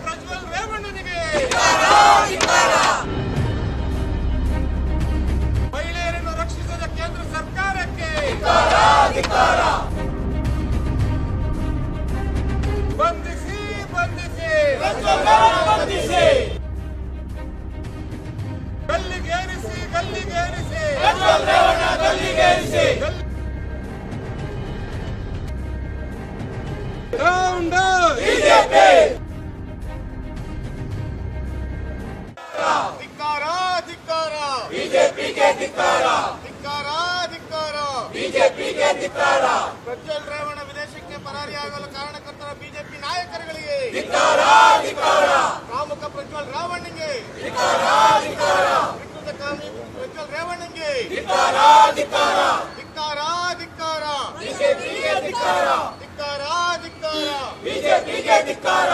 ಪ್ರಜ್ವಲ್ ರೇವಣ್ಣನಿಗೆ, ಮಹಿಳೆಯರನ್ನು ರಕ್ಷಿಸದ ಕೇಂದ್ರ ಸರ್ಕಾರಕ್ಕೆ ಬಂಧಿಸಿ ಬಂಧಿಸಿ ಬಂಧಿಸಿ, ಗಲ್ಲಿಗೇರಿಸಿ ಗಲ್ಲಿಗೇರಿಸಿ ಗಲ್ಲಿಗೇರಿಸಿ, ಡೌನ್ ಡೌನ್ ಬಿಜೆಪಿ, ಧಿಕ್ಕಾರ ಧಿಕ್ಕಾರ ಬಿಜೆಪಿಗೆ, ಧಿಕ್ಕಾರ ಧಿಕ್ಕಾರ ಧಿಕ್ಕಾರ ಬಿಜೆಪಿಗೆ, ಧಿಕ್ಕಾರ. ಪ್ರಜ್ವಲ್ ರೇವಣ್ಣ ವಿದೇಶಕ್ಕೆ ಪರಾರಿಯಾಗಲು ಕಾರಣಕರ್ತರ ಬಿಜೆಪಿ ನಾಯಕರುಗಳಿಗೆ ಧಿಕ್ಕಾರ ಧಿಕ್ಕಾರ. ಕಾಮುಕ ಪ್ರಜ್ವಲ್ ರೇವಣ್ಣಗೆ ಧಿಕ್ಕಾರ ಧಿಕ್ಕಾರ. ವಿಕೃತಕಾಮಿ ಪ್ರಜ್ವಲ್ ರೇವಣ್ಣಗೆ ಧಿಕ್ಕಾರ ಧಿಕ್ಕಾರ ಧಿಕ್ಕಾರ ಧಿಕ್ಕಾರ ಬಿಜೆಪಿಗೆ, ಧಿಕ್ಕಾರ ಧಿಕ್ಕಾರ ಧಿಕ್ಕಾರ ಬಿಜೆಪಿಗೆ, ಧಿಕ್ಕಾರ.